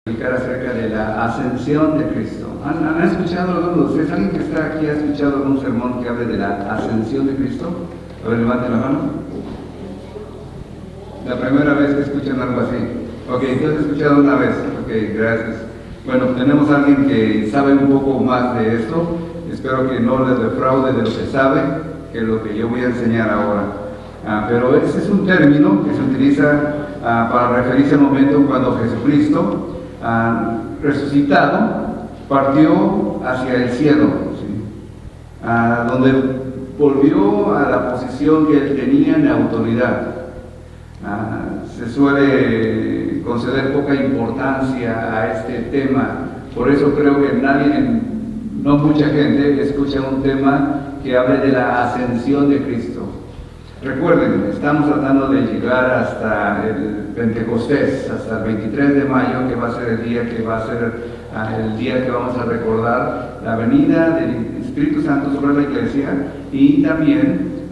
Acerca de la ascensión de Cristo. ¿Han escuchado algunos de ustedes? ¿Alguien que está aquí ha escuchado algún sermón que hable de la ascensión de Cristo? A ver, levante la mano. La primera vez que escuchan algo así. Ok, entonces he escuchado una vez. Ok, gracias. Bueno, tenemos a alguien que sabe un poco más de esto. Espero que no les defraude de lo que sabe, que es lo que yo voy a enseñar ahora. Pero ese es un término que se utiliza para referirse al momento cuando Jesucristo, resucitado, partió hacia el cielo, ¿sí? Donde volvió a la posición que él tenía en autoridad. Se suele conceder poca importancia a este tema, por eso creo que no mucha gente escucha un tema que hable de la ascensión de Cristo. Recuerden, estamos tratando de llegar hasta el Pentecostés, hasta el 23 de mayo, que va a ser el día que vamos a recordar la venida del Espíritu Santo sobre la iglesia y también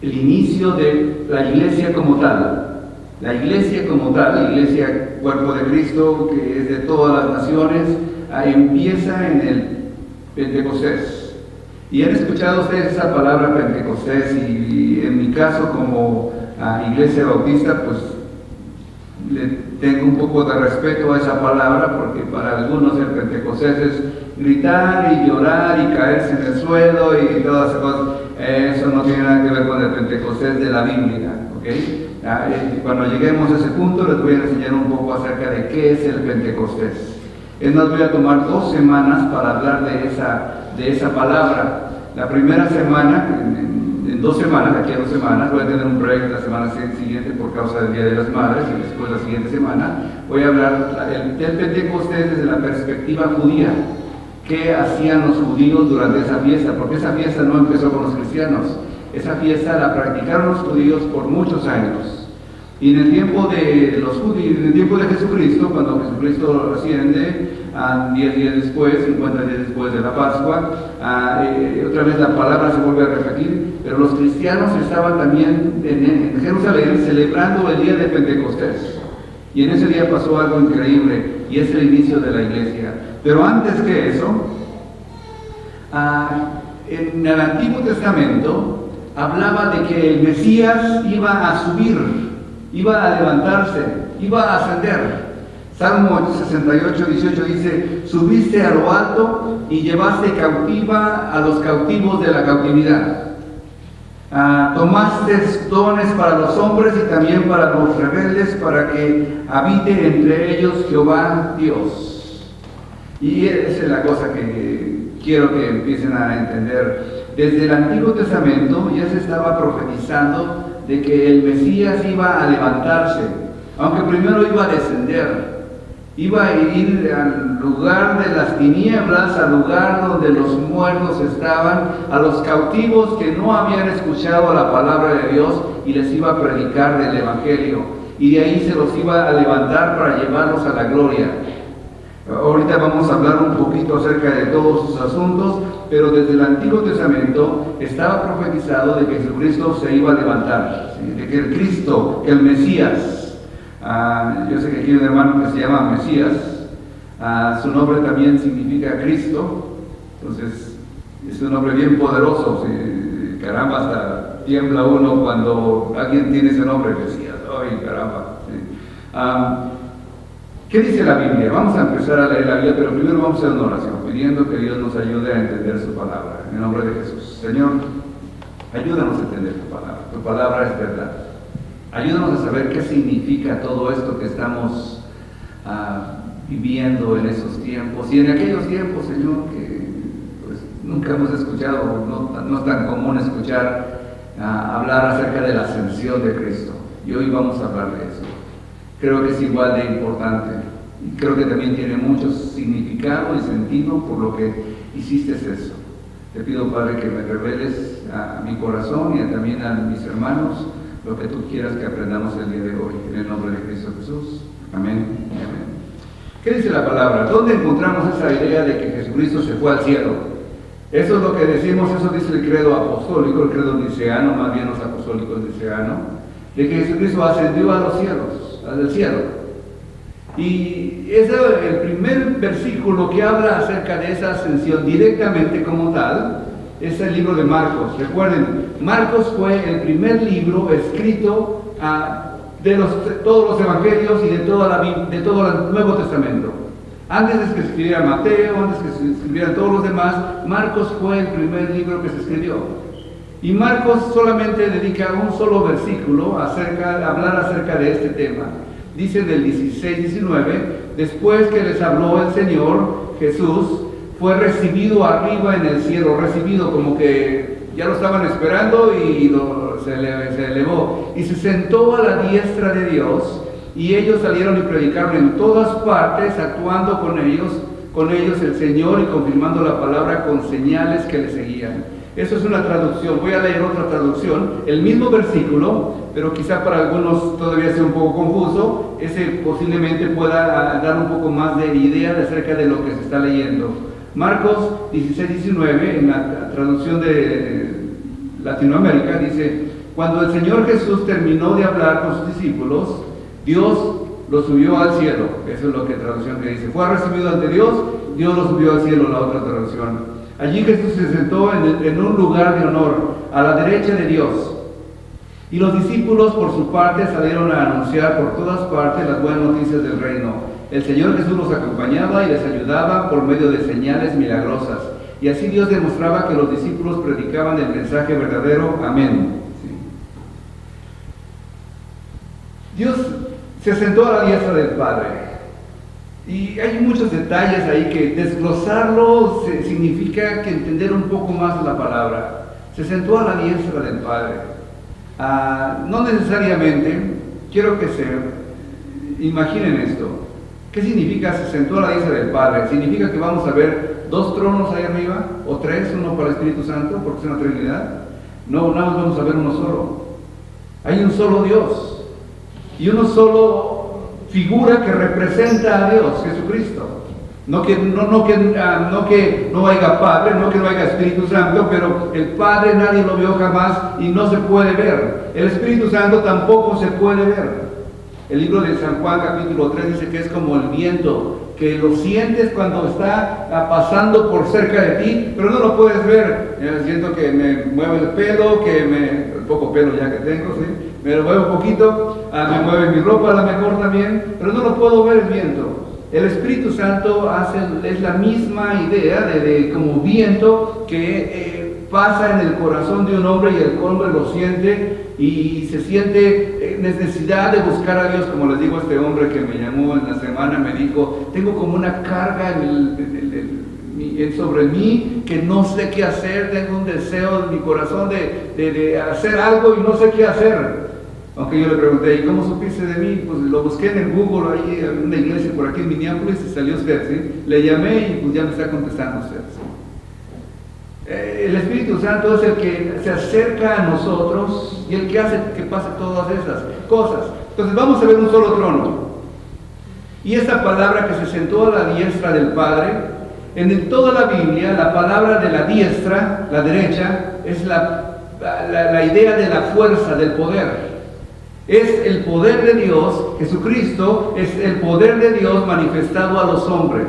el inicio de la iglesia como tal. La iglesia como tal, la iglesia cuerpo de Cristo, que es de todas las naciones, empieza en el Pentecostés. Y han escuchado ustedes esa palabra Pentecostés, y en mi caso como iglesia bautista, pues le tengo un poco de respeto a esa palabra, porque para algunos el Pentecostés es gritar y llorar y caerse en el suelo y todas esas cosas. Eso no tiene nada que ver con el Pentecostés de la Biblia, ¿ok? Cuando lleguemos a ese punto les voy a enseñar un poco acerca de qué es el Pentecostés. Es más, voy a tomar 2 semanas para hablar de esa palabra. La primera semana, en 2 semanas, aquí a 2 semanas, voy a tener un break la semana siguiente por causa del Día de las Madres, y después la siguiente semana voy a hablar del Pentecostés desde la perspectiva judía. ¿Qué hacían los judíos durante esa fiesta? Porque esa fiesta no empezó con los cristianos. Esa fiesta la practicaron los judíos por muchos años. Y en el tiempo de los judíos, en el tiempo de Jesucristo, cuando Jesucristo asciende, 10 días después, 50 días después de la Pascua, otra vez la palabra se vuelve a repetir, pero los cristianos estaban también en Jerusalén celebrando el día de Pentecostés. Y en ese día pasó algo increíble, y es el inicio de la iglesia. Pero antes que eso, en el Antiguo Testamento hablaba de que el Mesías iba a subir, iba a levantarse, iba a ascender. Salmo 68, 18 dice: subiste a lo alto y llevaste cautiva a los cautivos de la cautividad. Tomaste dones para los hombres y también para los rebeldes, para que habite entre ellos Jehová Dios. Y esa es la cosa que quiero que empiecen a entender. Desde el Antiguo Testamento ya se estaba profetizando de que el Mesías iba a levantarse, aunque primero iba a descender. Iba a ir al lugar de las tinieblas, al lugar donde los muertos estaban, a los cautivos que no habían escuchado la palabra de Dios, y les iba a predicar del Evangelio. Y de ahí se los iba a levantar para llevarlos a la gloria. Ahorita vamos a hablar un poquito acerca de todos esos asuntos, pero desde el Antiguo Testamento estaba profetizado de que Jesucristo se iba a levantar, ¿sí? De que el Cristo, el Mesías, yo sé que aquí hay un hermano que se llama Mesías, su nombre también significa Cristo, entonces es un nombre bien poderoso, ¿sí? Caramba, hasta tiembla uno cuando alguien tiene ese nombre, Mesías, ¡ay, caramba! ¿Sí? ¿Qué dice la Biblia? Vamos a empezar a leer la Biblia, pero primero vamos a hacer una oración, pidiendo que Dios nos ayude a entender su palabra, en el nombre de Jesús. Señor, ayúdanos a entender tu palabra es verdad. Ayúdanos a saber qué significa todo esto que estamos viviendo en esos tiempos y en aquellos tiempos, Señor, que pues, nunca hemos escuchado, no es tan común escuchar hablar acerca de la ascensión de Cristo. Y hoy vamos a hablar de eso. Creo que es igual de importante y creo que también tiene mucho significado y sentido por lo que hiciste eso. Te pido, Padre, que me reveles a mi corazón y también a mis hermanos lo que tú quieras que aprendamos el día de hoy, en el nombre de Cristo Jesús. Amén y amén. ¿Qué dice la palabra? ¿Dónde encontramos esa idea de que Jesucristo se fue al cielo? Eso es lo que decimos, eso dice el credo apostólico, el credo niceano, más bien los apostólicos niceano, de que Jesucristo ascendió a los cielos. al cielo. Y es el primer versículo que habla acerca de esa ascensión directamente como tal, es el libro de Marcos. Recuerden, Marcos fue el primer libro escrito de todos los evangelios y de todo el Nuevo Testamento. Antes de que se escribiera Mateo, antes de que se escribieran todos los demás, Marcos fue el primer libro que se escribió. Y Marcos solamente dedica un solo versículo a hablar acerca de este tema. Dice del 16-19, después que les habló el Señor Jesús, fue recibido arriba en el cielo, recibido como que ya lo estaban esperando y se elevó. Y se sentó a la diestra de Dios, y ellos salieron y predicaron en todas partes, actuando con ellos el Señor y confirmando la palabra con señales que le seguían. Eso es una traducción. Voy a leer otra traducción, el mismo versículo, pero quizá para algunos todavía sea un poco confuso. Ese posiblemente pueda dar un poco más de idea acerca de lo que se está leyendo. Marcos 16-19, en la traducción de Latinoamérica, dice: cuando el Señor Jesús terminó de hablar con sus discípulos, Dios lo subió al cielo. Eso es lo que traducción que dice. Fue recibido ante Dios, Dios lo subió al cielo, la otra traducción. Allí Jesús se sentó en un lugar de honor, a la derecha de Dios. Y los discípulos, por su parte, salieron a anunciar por todas partes las buenas noticias del reino. El Señor Jesús los acompañaba y les ayudaba por medio de señales milagrosas. Y así Dios demostraba que los discípulos predicaban el mensaje verdadero. Amén. Sí. Dios se sentó a la diestra del Padre. Y hay muchos detalles ahí que desglosarlo significa que entender un poco más la palabra. Se sentó a la diestra del Padre. No necesariamente, quiero que se imaginen esto. ¿Qué significa se sentó a la diestra del Padre? ¿Significa que vamos a ver 2 tronos ahí arriba? ¿O 3? ¿Uno para el Espíritu Santo? Porque es una Trinidad. No, nada más vamos a ver uno solo. Hay un solo Dios. Y uno solo figura que representa a Dios, Jesucristo. No que no haya Padre, no que no haya Espíritu Santo, pero el Padre nadie lo vio jamás y no se puede ver. El Espíritu Santo tampoco se puede ver. El libro de San Juan capítulo 3 dice que es como el viento, que lo sientes cuando está pasando por cerca de ti, pero no lo puedes ver. Siento que me mueve el pelo, el poco pelo ya que tengo, ¿sí? Me lo mueve un poquito, me mueve mi ropa a lo mejor también, pero no lo puedo ver el viento. El Espíritu Santo es la misma idea de como viento que pasa en el corazón de un hombre y el hombre lo siente y se siente necesidad de buscar a Dios. Como les digo, este hombre que me llamó en la semana me dijo: tengo como una carga sobre mí que no sé qué hacer, tengo un deseo en mi corazón de hacer algo y no sé qué hacer. Aunque yo le pregunté: ¿y cómo supiste de mí? Pues lo busqué en el Google, ahí en una iglesia por aquí en Minneapolis, y salió usted, ¿sí? Le llamé y pues ya me está contestando usted, ¿sí? El Espíritu Santo es el que se acerca a nosotros y el que hace que pase todas esas cosas. Entonces vamos a ver un solo trono. Y esta palabra que se sentó a la diestra del Padre, en toda la Biblia, la palabra de la diestra, la derecha, es la idea de la fuerza, del poder. Es el poder de Dios. Jesucristo es el poder de Dios manifestado a los hombres.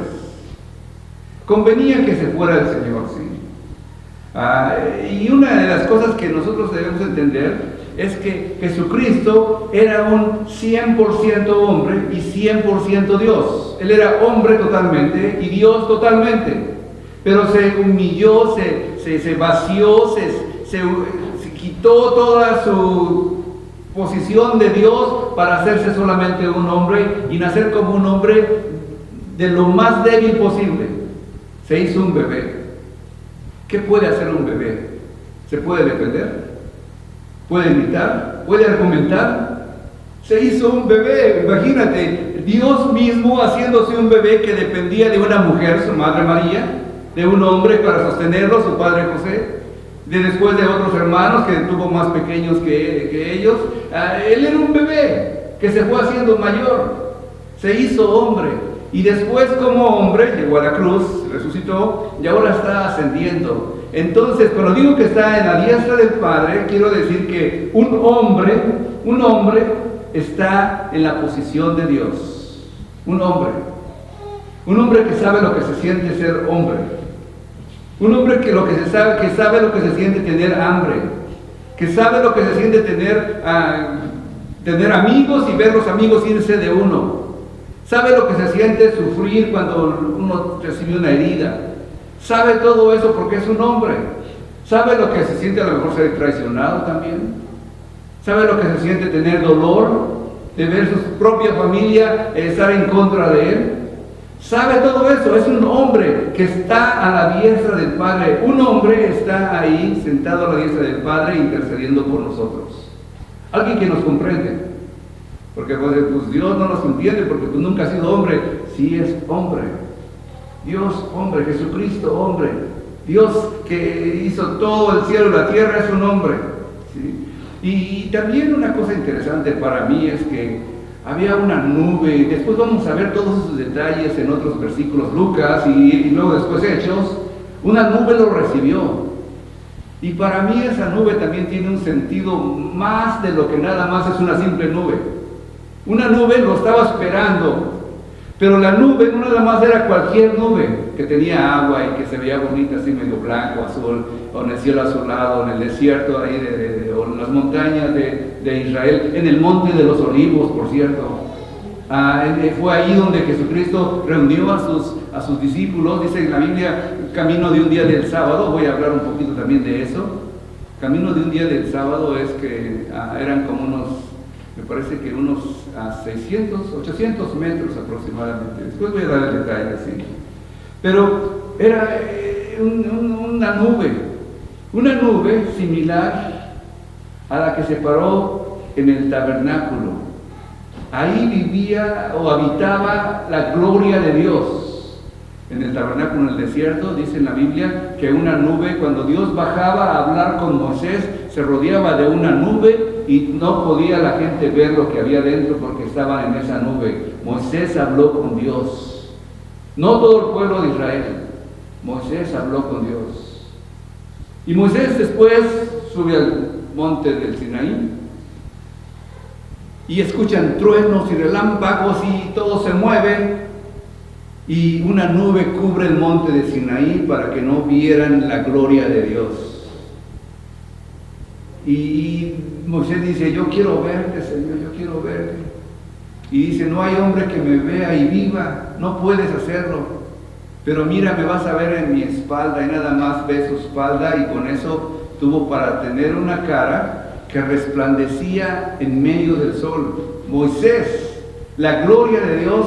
Convenía que se fuera el Señor, sí. Y una de las cosas que nosotros debemos entender es que Jesucristo era un 100% hombre y 100% Dios. Él era hombre totalmente y Dios totalmente. Pero se humilló, se vació, se quitó toda su posición de Dios para hacerse solamente un hombre y nacer como un hombre de lo más débil posible. Se hizo un bebé. ¿Qué puede hacer un bebé? ¿Se puede defender? ¿Puede gritar? ¿Puede argumentar? Se hizo un bebé. Imagínate, Dios mismo haciéndose un bebé que dependía de una mujer, su madre María, de un hombre para sostenerlo, su padre José, después de otros hermanos que tuvo más pequeños que ellos. Él era un bebé que se fue haciendo mayor, se hizo hombre, y después como hombre llegó a la cruz, resucitó y ahora está ascendiendo. Entonces, cuando digo que está en la diestra del Padre, quiero decir que un hombre está en la posición de Dios. Un hombre que sabe lo que se siente ser hombre. Un hombre que sabe lo que se siente tener hambre, que sabe lo que se siente tener amigos y ver los amigos irse de uno. Sabe lo que se siente sufrir cuando uno recibe una herida. Sabe todo eso porque es un hombre. Sabe lo que se siente a lo mejor ser traicionado también. Sabe lo que se siente tener dolor de ver su propia familia estar en contra de él. Sabe todo eso. Es un hombre que está a la diestra del Padre. Un hombre está ahí sentado a la diestra del Padre intercediendo por nosotros. Alguien que nos comprende. Porque pues Dios no nos entiende porque pues nunca ha sido hombre. Sí es hombre. Dios hombre, Jesucristo hombre. Dios que hizo todo el cielo y la tierra es un hombre. ¿Sí? Y también una cosa interesante para mí es que había una nube, y después vamos a ver todos esos detalles en otros versículos, Lucas y luego después Hechos. Una nube lo recibió. Y para mí esa nube también tiene un sentido más de lo que nada más es una simple nube. Una nube lo estaba esperando, pero la nube no nada más era cualquier nube que tenía agua y que se veía bonita así medio blanco, azul, o en el cielo azulado, en el desierto ahí o en las montañas de Israel, en el monte de los olivos, por cierto. Fue ahí donde Jesucristo reunió a sus discípulos, dice en la Biblia, camino de un día del sábado. Voy a hablar un poquito también de eso. Camino de un día del sábado es que eran como me parece que unos 600, 800 metros aproximadamente. Después voy a dar el detalle, sí. Pero era una nube similar a la que se paró en el tabernáculo. Ahí vivía o habitaba la gloria de Dios. En el tabernáculo, en el desierto, dice en la Biblia que una nube, cuando Dios bajaba a hablar con Moisés, se rodeaba de una nube y no podía la gente ver lo que había dentro porque estaban en esa nube. Moisés habló con Dios. No todo el pueblo de Israel. Moisés habló con Dios. Y Moisés después sube al monte del Sinaí y escuchan truenos y relámpagos y todo se mueve y una nube cubre el monte de Sinaí para que no vieran la gloria de Dios. Y Moisés dice, yo quiero verte, Señor, yo quiero verte. Y dice, no hay hombre que me vea y viva, no puedes hacerlo. Pero mira, me vas a ver en mi espalda. Y nada más ve su espalda y con eso tuvo para tener una cara que resplandecía en medio del sol. Moisés, la gloria de Dios,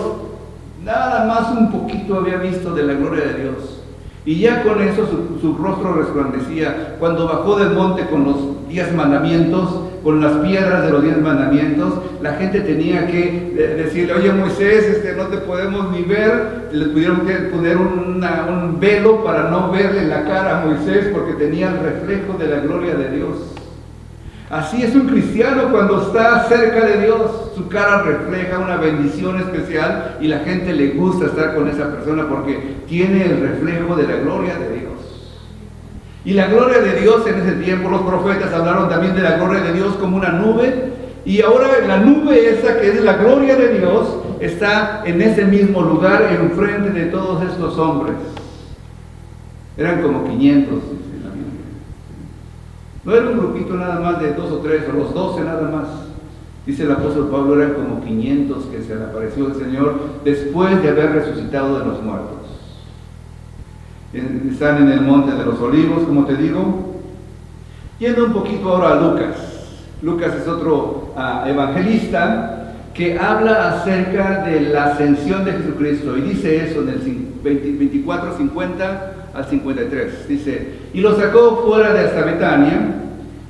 nada más un poquito había visto de la gloria de Dios. Y ya con eso su rostro resplandecía. Cuando bajó del monte con los 10 mandamientos, con las piedras de los 10 mandamientos, la gente tenía que decirle, oye Moisés, no te podemos ni ver. Le tuvieron que poner un velo para no verle la cara a Moisés porque tenía el reflejo de la gloria de Dios. Así es un cristiano cuando está cerca de Dios. Su cara refleja una bendición especial y la gente le gusta estar con esa persona porque tiene el reflejo de la gloria de Dios. Y la gloria de Dios en ese tiempo, los profetas hablaron también de la gloria de Dios como una nube. Y ahora la nube esa que es la gloria de Dios está en ese mismo lugar enfrente de todos estos hombres. Eran como 500. No era un grupito nada más de 2 o 3, o los 12 nada más. Dice el apóstol Pablo, eran como 500 que se le apareció el Señor después de haber resucitado de los muertos. Están en el monte de los olivos, como te digo. Yendo un poquito ahora a Lucas. Lucas es otro evangelista que habla acerca de la ascensión de Jesucristo. Y dice eso en el 24, 50 al 53. Dice, y los sacó fuera de hasta Betania,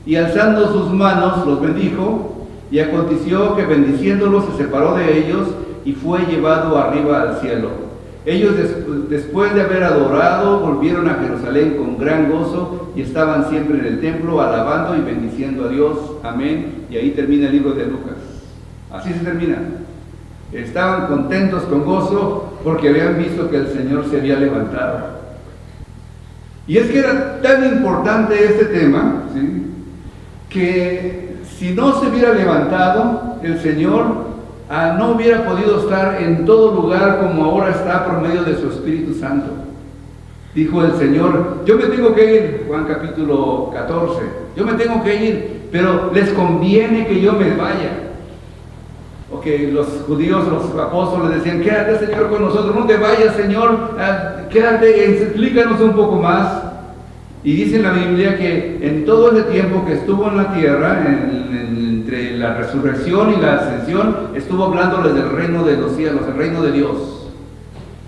y alzando sus manos los bendijo, y aconteció que bendiciéndolos se separó de ellos, y fue llevado arriba al cielo. Ellos después de haber adorado, volvieron a Jerusalén con gran gozo, y estaban siempre en el templo, alabando y bendiciendo a Dios. Amén. Y ahí termina el libro de Lucas. Así se termina. Estaban contentos con gozo, porque habían visto que el Señor se había levantado. Y es que era tan importante este tema, ¿sí?, que si no se hubiera levantado el Señor, no hubiera podido estar en todo lugar como ahora está por medio de su Espíritu Santo. Dijo el Señor: yo me tengo que ir, Juan capítulo 14, yo me tengo que ir, pero les conviene que yo me vaya. Que los judíos, los apóstoles decían: quédate, Señor, con nosotros, no te vayas, Señor, quédate, explícanos un poco más. Y dice en la Biblia que en todo ese tiempo que estuvo en la tierra, entre la resurrección y la ascensión, estuvo hablándoles del reino de los cielos, el reino de Dios.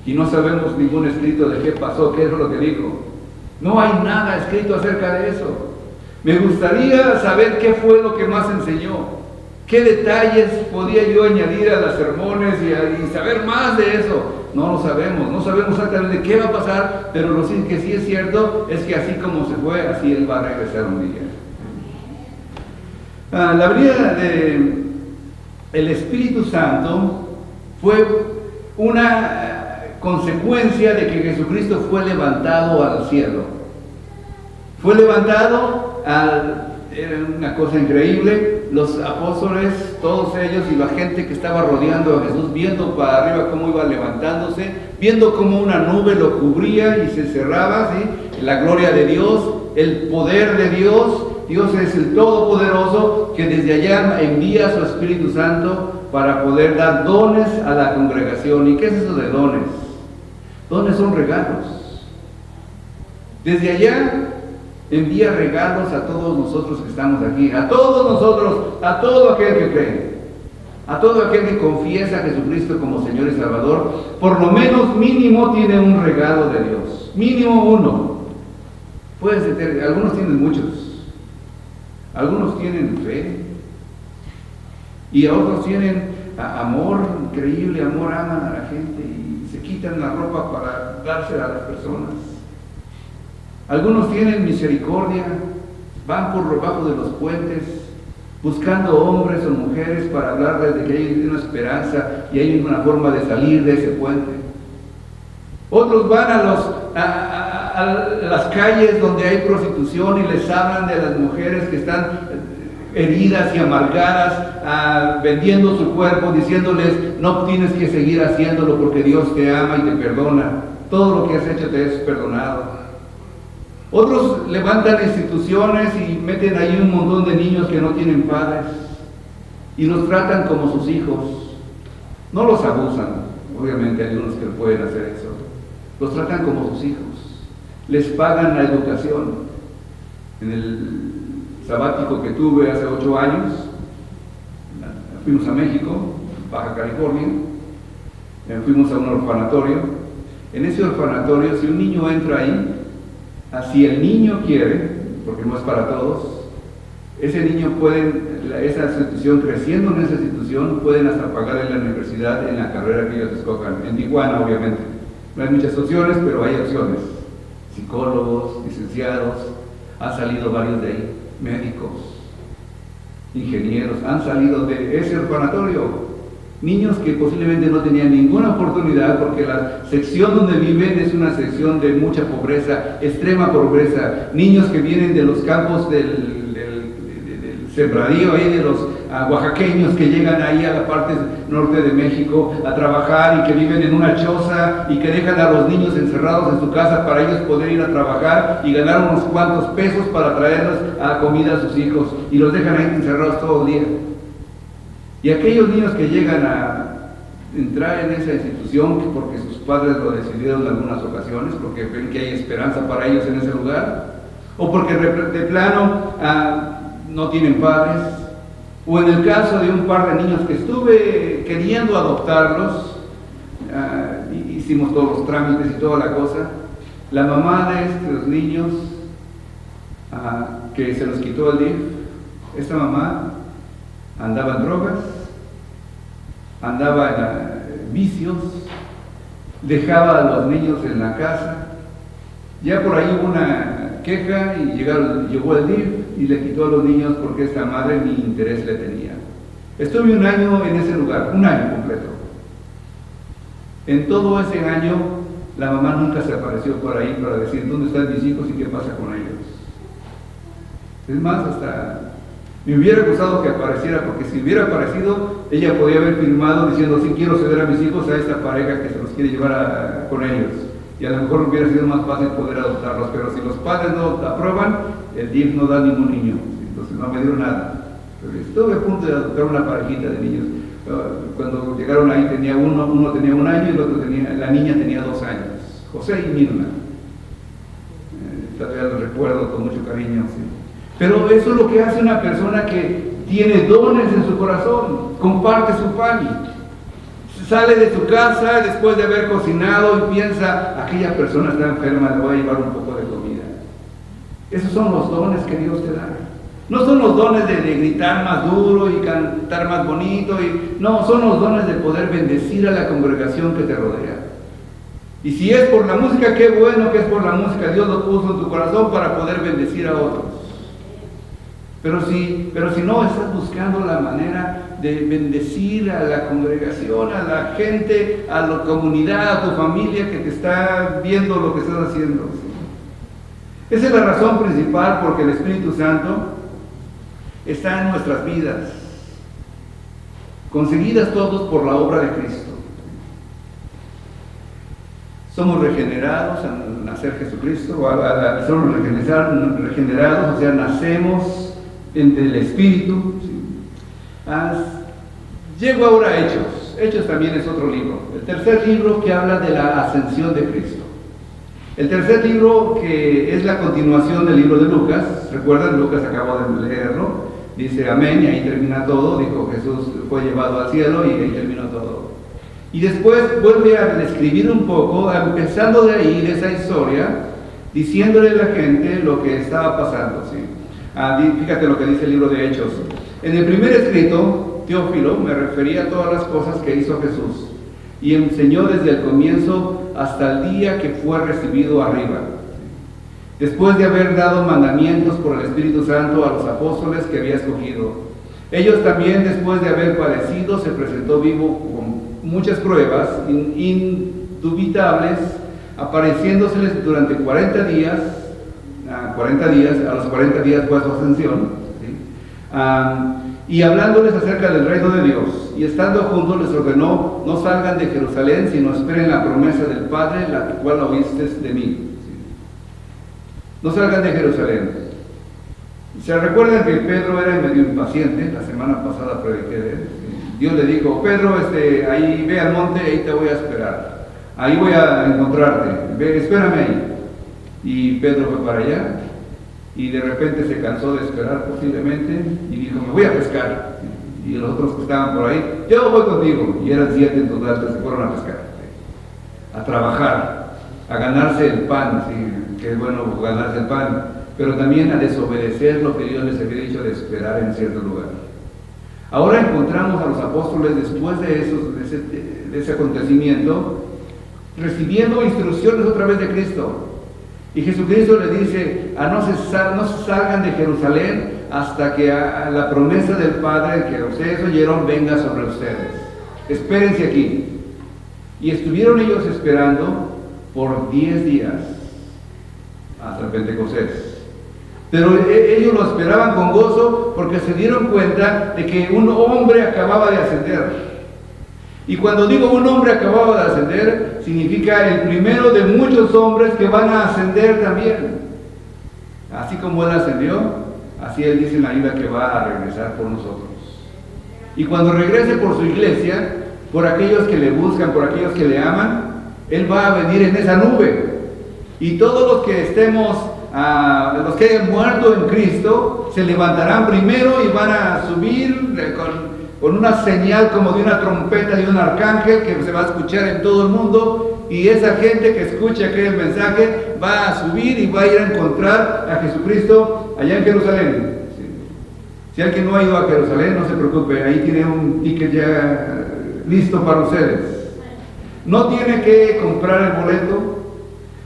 Y no sabemos ningún escrito de qué pasó, qué es lo que dijo. No hay nada escrito acerca de eso. Me gustaría saber qué fue lo que más enseñó. ¿Qué detalles podía yo añadir a los sermones y saber más de eso? No lo sabemos, no sabemos exactamente qué va a pasar, pero lo que sí es cierto es que así como se fue, así Él va a regresar un día. La venida del Espíritu Santo fue una consecuencia de que Jesucristo fue levantado al cielo. Fue levantado era una cosa increíble. Los apóstoles, todos ellos y la gente que estaba rodeando a Jesús, viendo para arriba cómo iba levantándose, viendo cómo una nube lo cubría y se cerraba, ¿sí? La gloria de Dios, el poder de Dios. Dios es el Todopoderoso que desde allá envía a su Espíritu Santo para poder dar dones a la congregación. ¿Y qué es eso de dones? Dones son regalos. Desde allá envía regalos a todos nosotros que estamos aquí, a todos nosotros, a todo aquel que cree, a todo aquel que confiesa a Jesucristo como Señor y Salvador. Por lo menos mínimo tiene un regalo de Dios, mínimo uno. Algunos tienen muchos, algunos tienen fe y otros tienen amor increíble, aman a la gente y se quitan la ropa para dársela a las personas. Algunos tienen misericordia, van por debajo de los puentes, buscando hombres o mujeres para hablarles de que hay una esperanza y hay una forma de salir de ese puente. Otros van a las calles donde hay prostitución y les hablan de las mujeres que están heridas y amargadas, vendiendo su cuerpo, diciéndoles: no tienes que seguir haciéndolo porque Dios te ama y te perdona. Todo lo que has hecho te es perdonado. Otros levantan instituciones y meten ahí un montón de niños que no tienen padres y los tratan como sus hijos. No los abusan, obviamente hay unos que pueden hacer eso. Los tratan como sus hijos. Les pagan la educación. En el sabático que tuve hace 8 años, fuimos a México, Baja California, fuimos a un orfanatorio. En ese orfanatorio, si un niño entra ahí, si el niño quiere, porque no es para todos, ese niño esa institución, creciendo en esa institución, pueden hasta pagar en la universidad en la carrera que ellos escojan. En Tijuana, obviamente. No hay muchas opciones, pero hay opciones. Psicólogos, licenciados, han salido varios de ahí, médicos, ingenieros, han salido de ese orfanatorio. Niños que posiblemente no tenían ninguna oportunidad porque la sección donde viven es una sección de mucha pobreza, extrema pobreza. Niños que vienen de los campos del sembradío ahí de los oaxaqueños que llegan ahí a la parte norte de México a trabajar y que viven en una choza y que dejan a los niños encerrados en su casa para ellos poder ir a trabajar y ganar unos cuantos pesos para traerles a comida a sus hijos y los dejan ahí encerrados todo el día. Y aquellos niños que llegan a entrar en esa institución porque sus padres lo decidieron en algunas ocasiones, porque ven que hay esperanza para ellos en ese lugar, o porque de plano no tienen padres, o en el caso de un par de niños que estuve queriendo adoptarlos, hicimos todos los trámites y toda la cosa, la mamá de estos niños que se los quitó el DIF, esta mamá andaba en drogas, andaba en vicios, dejaba a los niños en la casa. Ya por ahí hubo una queja y llegó el DIF y le quitó a los niños porque esta madre ni interés le tenía. Estuve 1 año en ese lugar, 1 año completo. En todo ese año la mamá nunca se apareció por ahí para decir dónde están mis hijos y qué pasa con ellos. Es más, hasta Me hubiera gustado que apareciera, porque si hubiera aparecido, ella podía haber firmado diciendo, sí quiero ceder a mis hijos a esta pareja que se los quiere llevar con ellos. Y a lo mejor hubiera sido más fácil poder adoptarlos, pero si los padres no aprueban, el DIF no da ningún niño. Entonces no me dio nada. Pero estuve a punto de adoptar una parejita de niños. Cuando llegaron ahí tenía uno tenía 1 año y el otro la niña tenía 2 años. José y Mirna. Todavía lo recuerdo con mucho cariño. ¿Sí? Pero eso es lo que hace una persona que tiene dones en su corazón, comparte su pan, sale de su casa después de haber cocinado y piensa, aquella persona está enferma, le voy a llevar un poco de comida. Esos son los dones que Dios te da. No son los dones de gritar más duro y cantar más bonito, no, son los dones de poder bendecir a la congregación que te rodea. Y si es por la música, qué bueno que es por la música, Dios lo puso en tu corazón para poder bendecir a otros. Pero si no, estás buscando la manera de bendecir a la congregación, a la gente, a la comunidad, a tu familia que te está viendo lo que estás haciendo. ¿Sí? Esa es la razón principal porque el Espíritu Santo está en nuestras vidas, conseguidas todos por la obra de Cristo. Somos regenerados al nacer Jesucristo, somos regenerados, o sea, nacemos del Espíritu. ¿Sí? Llego ahora a Hechos. Hechos también es otro libro. El tercer libro que habla de la ascensión de Cristo. El tercer libro que es la continuación del libro de Lucas. ¿Recuerdan? Lucas acabó de leerlo. Dice amén y ahí termina todo. Dijo Jesús fue llevado al cielo y ahí terminó todo. Y después vuelve a describir un poco, empezando de ahí, de esa historia, diciéndole a la gente lo que estaba pasando. ¿Sí? Fíjate lo que dice el libro de Hechos. En el primer escrito, Teófilo, me refería a todas las cosas que hizo Jesús y enseñó desde el comienzo hasta el día que fue recibido arriba, después de haber dado mandamientos por el Espíritu Santo a los apóstoles que había escogido. Ellos también, después de haber padecido, se presentó vivo con muchas pruebas indubitables, apareciéndoseles durante 40 días, a los 40 días fue su ascensión, ¿sí? Y hablándoles acerca del reino de Dios, y estando juntos les ordenó, no salgan de Jerusalén, sino esperen la promesa del Padre, la cual oíste de mí. ¿Sí? No salgan de Jerusalén. ¿Se recuerdan que Pedro era medio impaciente? La semana pasada prediqué de él. Dios le dijo, Pedro, ahí ve al monte, ahí te voy a esperar. Ahí voy a encontrarte, espérame ahí. Y Pedro fue para allá, y de repente se cansó de esperar posiblemente, y dijo, me voy a pescar. Y los otros que estaban por ahí, yo voy contigo. Y eran 7 en total que se fueron a pescar, a trabajar, a ganarse el pan, ¿sí? Que es bueno ganarse el pan, pero también a desobedecer lo que Dios les había dicho de esperar en cierto lugar. Ahora encontramos a los apóstoles después de ese acontecimiento, recibiendo instrucciones otra vez de Cristo. Y Jesucristo les dice, no se salgan de Jerusalén hasta que la promesa del Padre que ustedes oyeron venga sobre ustedes. Espérense aquí. Y estuvieron ellos esperando por 10 días hasta el Pentecostés. Pero ellos lo esperaban con gozo porque se dieron cuenta de que un hombre acababa de ascender. Y cuando digo un hombre acababa de ascender, significa el primero de muchos hombres que van a ascender también. Así como él ascendió, así él dice en la Biblia que va a regresar por nosotros. Y cuando regrese por su iglesia, por aquellos que le buscan, por aquellos que le aman, él va a venir en esa nube. Y todos los que estemos, los que hayan muerto en Cristo, se levantarán primero y van a subir con una señal como de una trompeta de un arcángel que se va a escuchar en todo el mundo, y esa gente que escuche aquel mensaje va a subir y va a ir a encontrar a Jesucristo allá en Jerusalén. ¿Sí? Si alguien no ha ido a Jerusalén, no se preocupe, ahí tiene un ticket ya listo para ustedes. No tiene que comprar el boleto,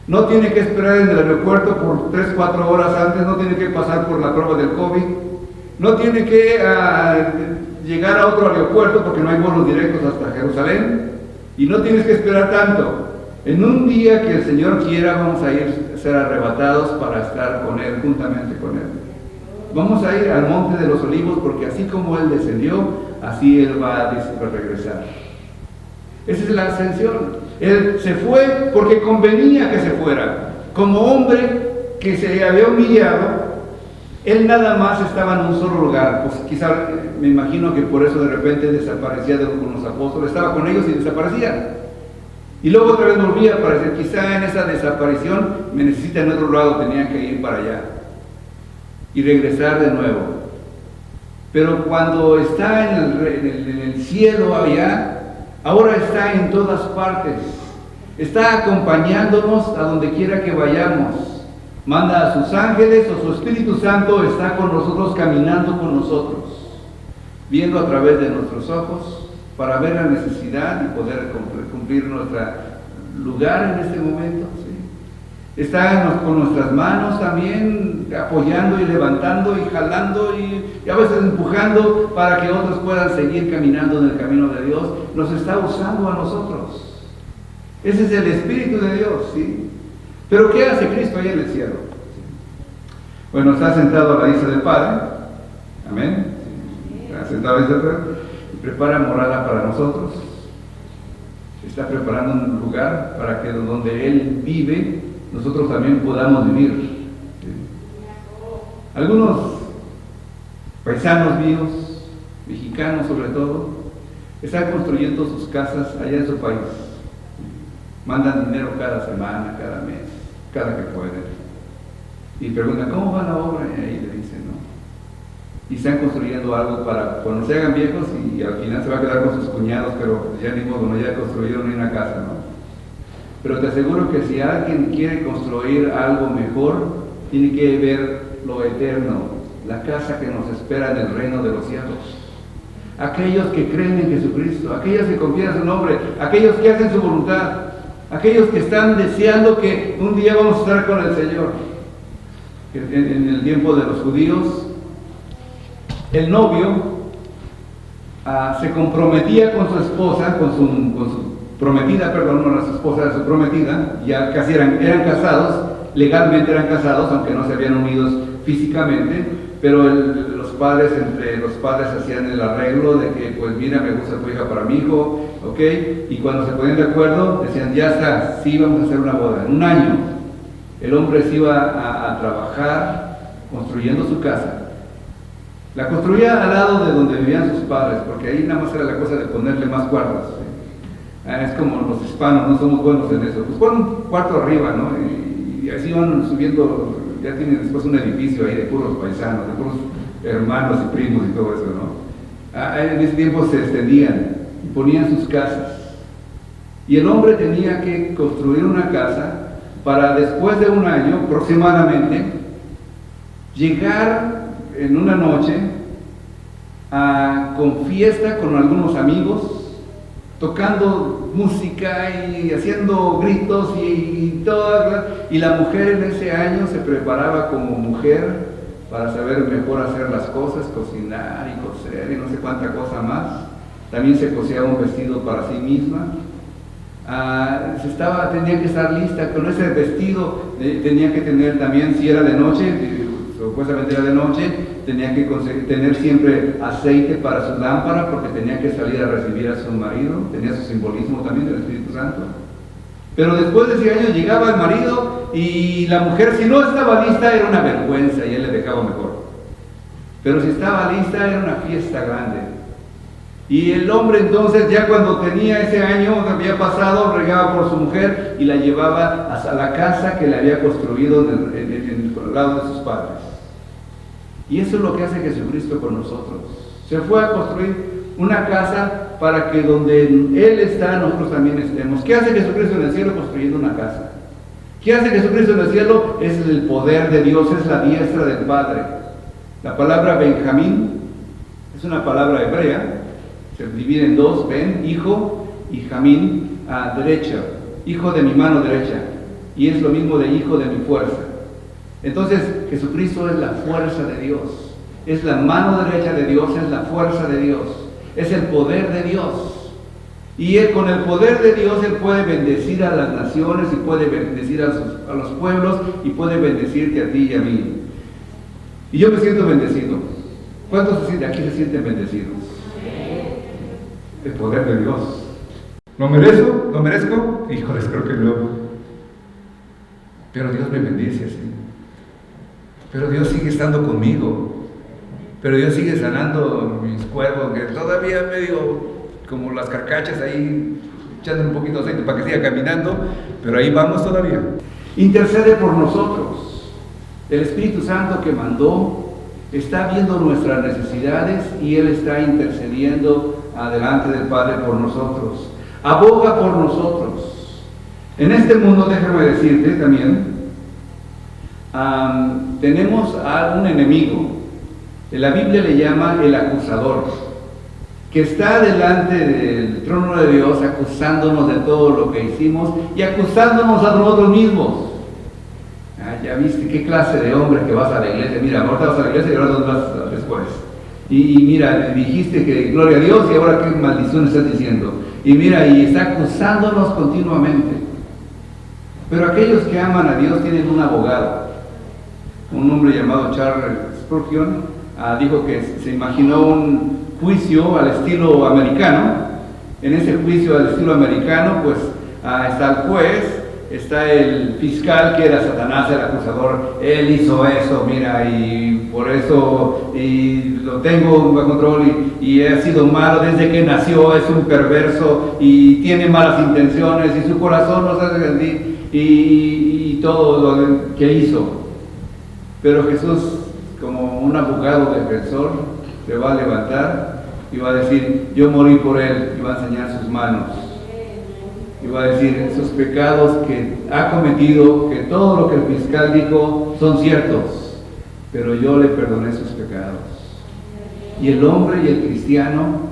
no tiene que esperar en el aeropuerto por 3-4 horas antes, no tiene que pasar por la prueba del COVID, no tiene que llegar a otro aeropuerto porque no hay vuelos directos hasta Jerusalén, y no tienes que esperar tanto. En un día que el Señor quiera, vamos a ser arrebatados para estar con Él, juntamente con Él. vamos a ir al monte de los olivos porque así como Él descendió, así Él va a regresar. Esa es la ascensión. Él se fue porque convenía que se fuera. Como hombre que se había humillado, Él nada más estaba en un solo lugar. Pues quizá, me imagino que por eso de repente desaparecía con los apóstoles. Estaba con ellos y desaparecía. Y luego otra vez volvía a aparecer. Quizá en esa desaparición me necesita en otro lado, tenía que ir para allá y regresar de nuevo. Pero cuando está en el cielo allá, ahora está en todas partes. Está acompañándonos a donde quiera que vayamos. Manda a sus ángeles, o su Espíritu Santo está con nosotros, caminando con nosotros, viendo a través de nuestros ojos para ver la necesidad y poder cumplir nuestro lugar en este momento. ¿Sí? Está con nuestras manos también apoyando y levantando y jalando y a veces empujando para que otros puedan seguir caminando en el camino de Dios. Nos está usando a nosotros. Ese es el Espíritu de Dios, ¿sí? Pero ¿qué hace Cristo ahí en el cielo? Bueno, está sentado a la diestra del Padre. Amén. Está sentado a la diestra del Padre y prepara morada para nosotros. Está preparando un lugar para que donde Él vive, nosotros también podamos vivir. ¿Sí? Algunos paisanos míos, mexicanos sobre todo, están construyendo sus casas allá en su país. Mandan dinero cada semana, cada mes, cada que pueden. Y preguntan, ¿cómo va la obra? Y ahí le dicen, ¿no? Y están construyendo algo para cuando se hagan viejos y al final se va a quedar con sus cuñados, pero ya ni modo, no ya construyeron ni una casa, ¿no? Pero te aseguro que si alguien quiere construir algo mejor, tiene que ver lo eterno, la casa que nos espera en el reino de los cielos. Aquellos que creen en Jesucristo, aquellos que confían en su nombre, aquellos que hacen su voluntad, aquellos que están deseando que un día vamos a estar con el Señor. En el tiempo de los judíos, el novio se comprometía con su esposa, con su prometida, perdón, no era su esposa, era su prometida, ya casi eran casados, legalmente eran casados, aunque no se habían unidos físicamente, pero los padres hacían el arreglo de que, pues mira, me gusta tu hija para mi hijo, ¿ok? Y cuando se ponían de acuerdo, decían, ya está, sí, vamos a hacer una boda. En un año, el hombre se iba a trabajar construyendo su casa. La construía al lado de donde vivían sus padres, porque ahí nada más era la cosa de ponerle más cuartos. ¿Sí? Es como los hispanos, no somos buenos en eso. Pues pon un cuarto arriba, ¿no? Y así van subiendo, ya tienen después un edificio ahí de puros paisanos, de puros hermanos y primos y todo eso, ¿no? En ese tiempo se extendían y ponían sus casas. Y el hombre tenía que construir una casa para después de un año aproximadamente llegar en una noche con fiesta con algunos amigos, tocando música y haciendo gritos y la mujer en ese año se preparaba como mujer para saber mejor hacer las cosas, cocinar y coser y no sé cuánta cosa más. También se cosía un vestido para sí misma. Tenía que estar lista con ese vestido, tenía que tener también, si era de noche, supuestamente era de noche, tenía que tener siempre aceite para su lámpara porque tenía que salir a recibir a su marido, tenía su simbolismo también del Espíritu Santo. Pero después de ese año llegaba el marido y la mujer, si no estaba lista, era una vergüenza y él le dejaba mejor. Pero si estaba lista, era una fiesta grande. Y el hombre entonces, ya cuando tenía ese año, había pasado, regaba por su mujer y la llevaba hasta la casa que le había construido en el lado de sus padres. Y eso es lo que hace Jesucristo con nosotros. Se fue a construir una casa para que donde Él está, nosotros también estemos. ¿Qué hace Jesucristo en el cielo? Construyendo una casa. ¿Qué hace Jesucristo en el cielo? Es el poder de Dios, es la diestra del Padre. La palabra Benjamín es una palabra hebrea. Se divide en dos, Ben, hijo, y Jamín, a derecha, hijo de mi mano derecha, y es lo mismo de hijo de mi fuerza. Entonces, Jesucristo es la fuerza de Dios, es la mano derecha de Dios, es la fuerza de Dios, es el poder de Dios. Y Él, con el poder de Dios, Él puede bendecir a las naciones, y puede bendecir a los pueblos, y puede bendecirte a ti y a mí. Y yo me siento bendecido. ¿Cuántos aquí se sienten bendecidos? El poder de Dios. ¿Lo merezco? ¿Lo merezco? Híjoles, creo que no. Pero Dios me bendice así. Pero Dios sigue estando conmigo. Pero Dios sigue sanando mis cuerpos, que todavía medio como las carcachas ahí, echando un poquito de aceite para que siga caminando, pero ahí vamos todavía. Intercede por nosotros. El Espíritu Santo que mandó está viendo nuestras necesidades y Él está intercediendo adelante del Padre por nosotros. Aboga por nosotros. En este mundo, déjame decirte también, tenemos a un enemigo. La Biblia le llama el acusador, que está delante del trono de Dios acusándonos de todo lo que hicimos y acusándonos a nosotros mismos. Ya viste qué clase de hombre que vas a la iglesia. Mira, ahorita vas a la iglesia y ahora dónde vas después. Y mira, dijiste que gloria a Dios y ahora qué maldición estás diciendo. Y mira, y está acusándonos continuamente. Pero aquellos que aman a Dios tienen un abogado. Un hombre llamado Charles Spurgeon dijo que se imaginó un juicio al estilo americano. En ese juicio al estilo americano, pues está el juez, está el fiscal que era Satanás, el acusador. Él hizo eso, mira, y por eso y lo tengo bajo control y ha sido malo desde que nació, es un perverso y tiene malas intenciones y su corazón no se rendir y todo lo que hizo. Pero Jesús, como un abogado defensor, se va a levantar y va a decir: yo morí por él, y va a enseñar sus manos. Y va a decir esos pecados que ha cometido, que todo lo que el fiscal dijo son ciertos, pero yo le perdoné sus pecados. Y el hombre y el cristiano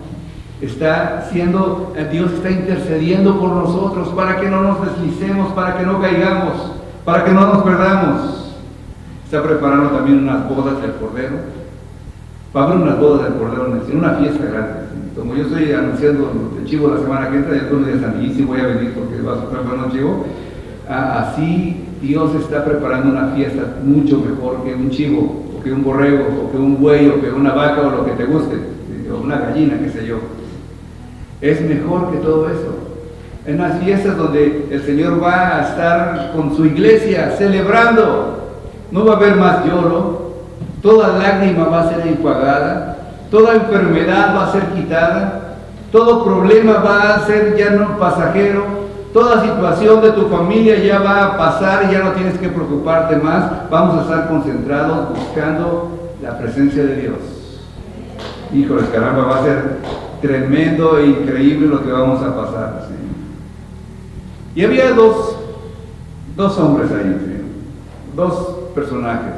Dios está intercediendo por nosotros para que no nos deslicemos, para que no caigamos, para que no nos perdamos. Está preparando también unas bodas del Cordero. Va a haber unas bodas del Cordero en una fiesta grande. Como yo estoy anunciando el chivo la semana que entra, y algunos días también sí voy a venir porque va a preparar un chivo. Así Dios está preparando una fiesta mucho mejor que un chivo, o que un borrego, o que un buey, o que una vaca, o lo que te guste, o una gallina, qué sé yo. Es mejor que todo eso. En las fiestas donde el Señor va a estar con su iglesia celebrando, no va a haber más lloro, toda lágrima va a ser enjuagada, toda enfermedad va a ser quitada, todo problema va a ser ya no pasajero, toda situación de tu familia ya va a pasar y ya no tienes que preocuparte más. Vamos a estar concentrados buscando la presencia de Dios. Híjoles, caramba, va a ser tremendo e increíble lo que vamos a pasar. ¿Sí? Y había dos hombres ahí, ¿sí? Dos personajes.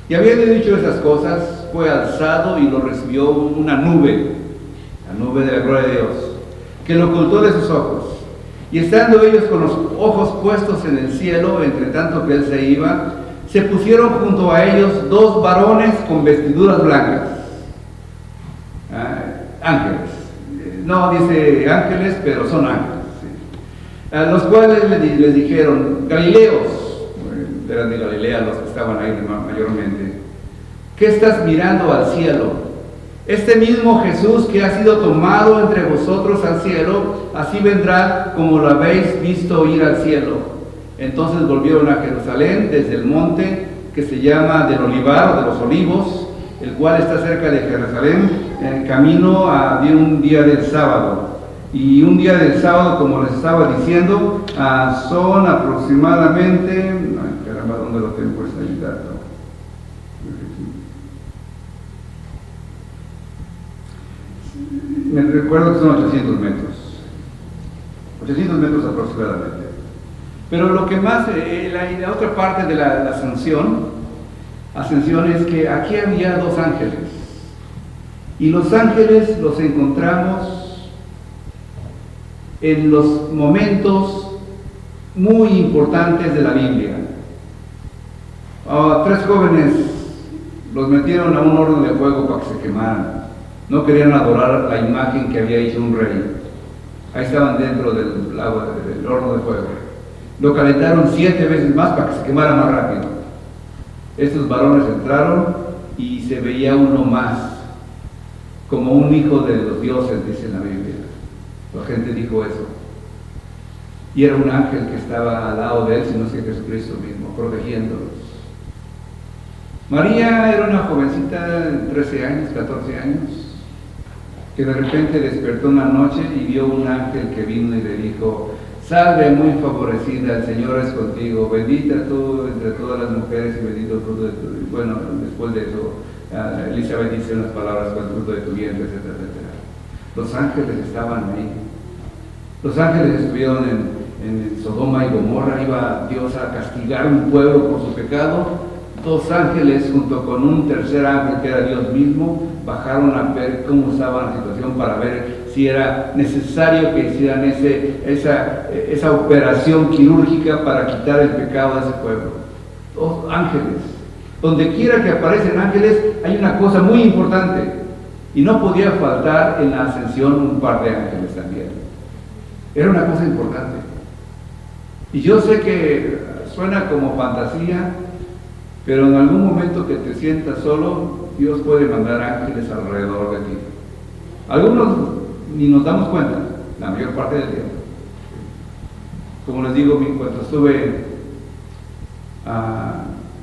Y habiendo dicho esas cosas, fue alzado y lo recibió una nube, la nube de la gloria de Dios, que lo ocultó de sus ojos. Y estando ellos con los ojos puestos en el cielo, entre tanto que él se iba, se pusieron junto a ellos dos varones con vestiduras blancas. Ángeles. No dice ángeles, pero son ángeles. ¿Sí? A los cuales les dijeron: Galileos, eran de Galilea los que estaban ahí mayormente, ¿qué estás mirando al cielo? Este mismo Jesús que ha sido tomado entre vosotros al cielo, así vendrá como lo habéis visto ir al cielo. Entonces volvieron a Jerusalén desde el monte que se llama del Olivar o de los Olivos, el cual está cerca de Jerusalén, en camino de un día del sábado. Y un día del sábado, como les estaba diciendo, son aproximadamente, caramba, ¿dónde lo tengo? Pues ahí está, ¿no? Me recuerdo que son 800 metros. 800 metros aproximadamente. Pero lo que más, la otra parte de la ascensión es que aquí había dos ángeles. Y los ángeles los encontramos en los momentos muy importantes de la Biblia. 3 jóvenes los metieron a un horno de fuego para que se quemaran. No querían adorar la imagen que había hecho un rey. Ahí estaban dentro del horno de fuego. Lo calentaron 7 veces más para que se quemara más rápido. Estos varones entraron y se veía uno más, como un hijo de los dioses, dice la Biblia. La gente dijo eso. Y era un ángel que estaba al lado de él, sino que Jesucristo mismo, protegiéndolos. María era una jovencita de 13 años, 14 años, que de repente despertó una noche y vio un ángel que vino y le dijo: salve muy favorecida, el Señor es contigo, bendita tú entre todas las mujeres y bendito el fruto de tu... Bueno, después de eso, Elizabeth dice unas palabras con el fruto de tu vientre, etcétera, etcétera. Los ángeles estaban ahí. Los ángeles estuvieron en Sodoma y Gomorra. Iba Dios a castigar un pueblo por su pecado. 2 ángeles junto con un tercer ángel que era Dios mismo bajaron a ver cómo estaba la situación, para ver si era necesario que hicieran esa operación quirúrgica para quitar el pecado de ese pueblo. 2 ángeles. Donde quiera que aparecen ángeles hay una cosa muy importante, y no podía faltar en la ascensión un par de ángeles también. Era una cosa importante. Y yo sé que suena como fantasía, pero en algún momento que te sientas solo, Dios puede mandar ángeles alrededor de ti. Algunos ni nos damos cuenta, la mayor parte del tiempo. Como les digo, cuando estuve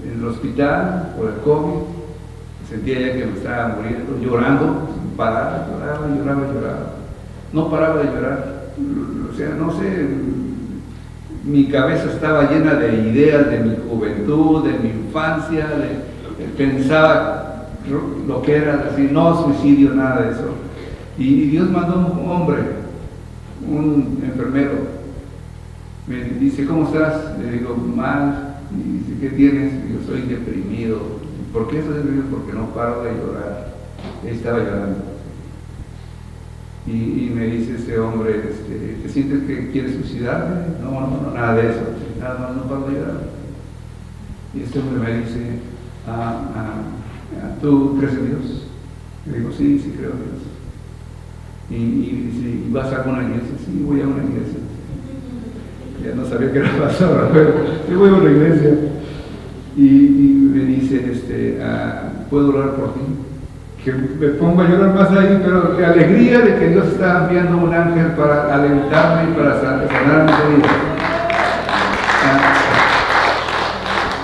en el hospital por el COVID, sentía ya que me estaba muriendo, llorando, sin parar, lloraba. No paraba de llorar. O sea, no sé, mi cabeza estaba llena de ideas de mi juventud, de mi infancia, pensaba lo que era, así, no suicidio, nada de eso. Y Dios mandó un hombre, un enfermero. Me dice: ¿cómo estás? Le digo: mal. Y dice: ¿qué tienes? Y yo: soy deprimido. ¿Por qué estoy deprimido? Porque no paro de llorar. Estaba llorando. Y me dice este hombre: ¿te sientes que quieres suicidarte? No, nada de eso. Nada más, no paro de llorar. Y este hombre me dice: ¿tú crees en Dios? Le digo: sí, creo en Dios. Y dice: ¿y vas a alguna iglesia? Sí, voy a una iglesia. Ya no sabía qué era pastor, pero sí voy a una iglesia. Y me dice: ¿puedo orar por ti? Que me pongo a llorar más ahí, pero de alegría de que Dios está enviando un ángel para alentarme y para sanar mis heridas.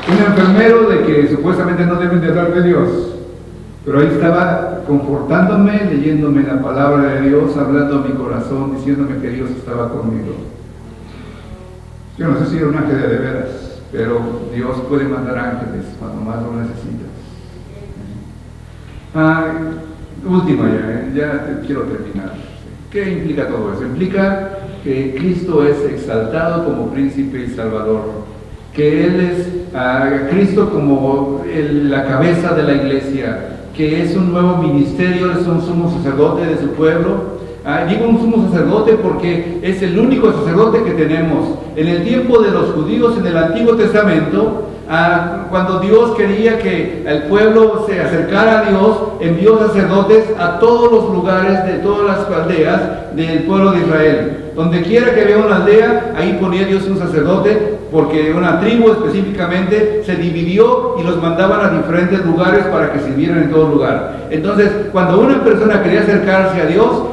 Un enfermero de que supuestamente no deben de hablar de Dios, pero ahí estaba confortándome, leyéndome la palabra de Dios, hablando a mi corazón, diciéndome que Dios estaba conmigo. Yo no sé si era un ángel de veras, pero Dios puede mandar ángeles cuando más lo necesitas. Última ya quiero terminar. ¿Qué implica todo eso? Implica que Cristo es exaltado como príncipe y salvador, que Él es Cristo como la cabeza de la iglesia, que es un nuevo ministerio, es un sumo sacerdote de su pueblo. Digo un sumo sacerdote porque es el único sacerdote que tenemos. En el tiempo de los judíos, en el Antiguo Testamento, cuando Dios quería que el pueblo se acercara a Dios, envió sacerdotes a todos los lugares de todas las aldeas del pueblo de Israel. Donde quiera que había una aldea, ahí ponía Dios un sacerdote, porque una tribu específicamente se dividió y los mandaban a diferentes lugares para que sirvieran en todo lugar. Entonces, cuando una persona quería acercarse a Dios,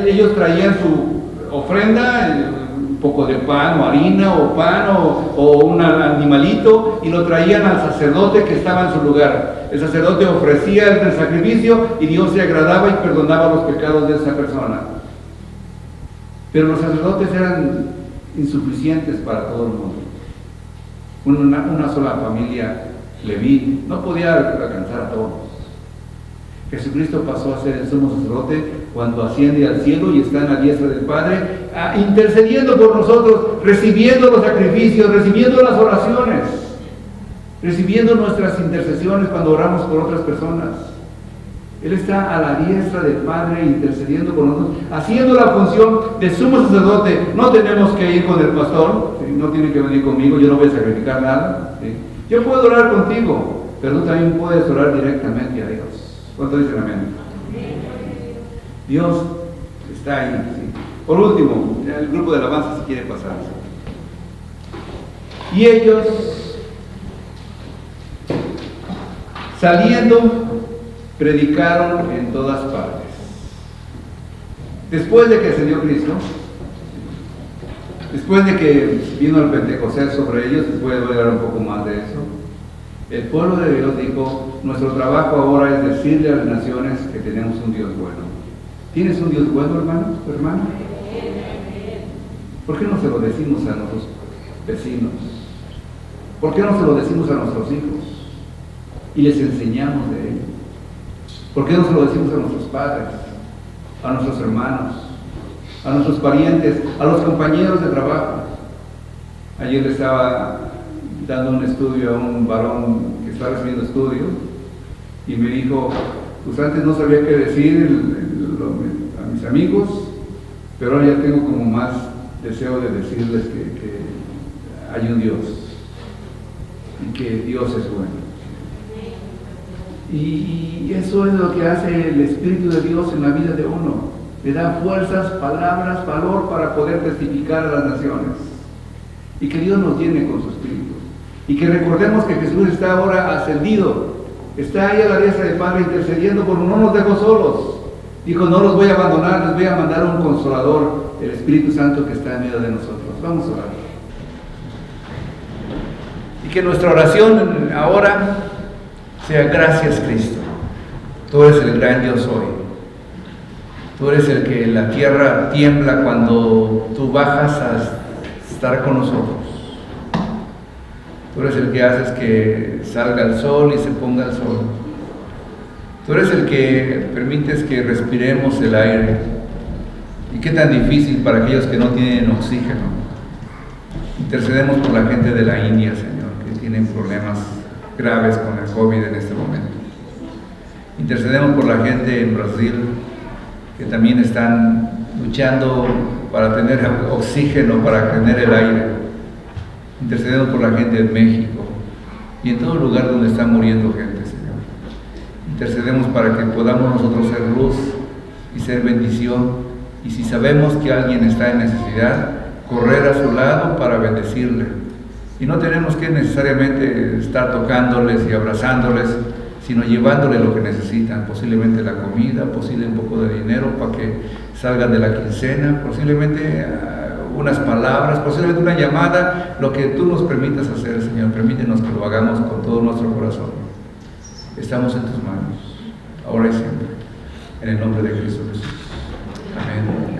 ellos traían su ofrenda, un poco de pan o harina o pan o un animalito, y lo traían al sacerdote que estaba en su lugar. El sacerdote ofrecía el sacrificio y Dios se agradaba y perdonaba los pecados de esa persona. Pero los sacerdotes eran insuficientes para todo el mundo. Una sola familia leví no podía alcanzar a todos. Jesucristo pasó a ser el sumo sacerdote cuando asciende al cielo y está en la diestra del Padre, intercediendo por nosotros, recibiendo los sacrificios, recibiendo las oraciones, recibiendo nuestras intercesiones cuando oramos por otras personas. Él está a la diestra del Padre intercediendo por nosotros, haciendo la función de sumo sacerdote. No tenemos que ir con el pastor, ¿sí? No tiene que venir conmigo, yo no voy a sacrificar nada, ¿sí? Yo puedo orar contigo, pero tú también puedes orar directamente a Dios. ¿Cuánto dicen amén? Dios está ahí, ¿sí? Por último, el grupo de alabanza si quiere pasar. Y ellos, saliendo, predicaron en todas partes. Después de que ascendió Cristo, después de que vino el Pentecostés sobre ellos, voy a hablar un poco más de eso, el pueblo de Dios dijo, nuestro trabajo ahora es decirle a las naciones que tenemos un Dios bueno. ¿Tienes un Dios bueno, hermano? ¿Por qué no se lo decimos a nuestros vecinos? ¿Por qué no se lo decimos a nuestros hijos? Y les enseñamos de él. ¿Por qué no se lo decimos a nuestros padres, a nuestros hermanos, a nuestros parientes, a los compañeros de trabajo? Ayer le estaba dando un estudio a un varón que está recibiendo estudio y me dijo, pues antes no sabía qué decir a mis amigos, pero ahora ya tengo como más deseo de decirles que hay un Dios y que Dios es bueno. Y eso es lo que hace el Espíritu de Dios en la vida de uno. Le da fuerzas, palabras, valor para poder testificar a las naciones. Y que Dios nos llene con su Espíritu. Y que recordemos que Jesús está ahora ascendido. Está ahí a la diestra del Padre intercediendo por no nos dejó solos. Dijo, no los voy a abandonar, les voy a mandar un consolador, el Espíritu Santo que está en medio de nosotros. Vamos a orar. Y que nuestra oración ahora sea gracias Cristo. Tú eres el gran Dios hoy. Tú eres el que la tierra tiembla cuando tú bajas a estar con nosotros. Tú eres el que haces que salga el sol y se ponga el sol. Tú eres el que permites que respiremos el aire. Y qué tan difícil para aquellos que no tienen oxígeno. Intercedemos por la gente de la India, Señor, que tienen problemas graves con el COVID en este momento. Intercedemos por la gente en Brasil, que también están luchando para tener oxígeno, para tener el aire. Intercedemos por la gente en México y en todo lugar donde está muriendo gente, Señor. Intercedemos para que podamos nosotros ser luz y ser bendición, y si sabemos que alguien está en necesidad, correr a su lado para bendecirle. Y no tenemos que necesariamente estar tocándoles y abrazándoles, sino llevándole lo que necesitan, posiblemente la comida, posiblemente un poco de dinero para que salgan de la quincena, posiblemente unas palabras, posiblemente una llamada, lo que tú nos permitas hacer, Señor. Permítenos que lo hagamos con todo nuestro corazón. Estamos en tus manos, ahora y siempre, en el nombre de Cristo Jesús. Amén.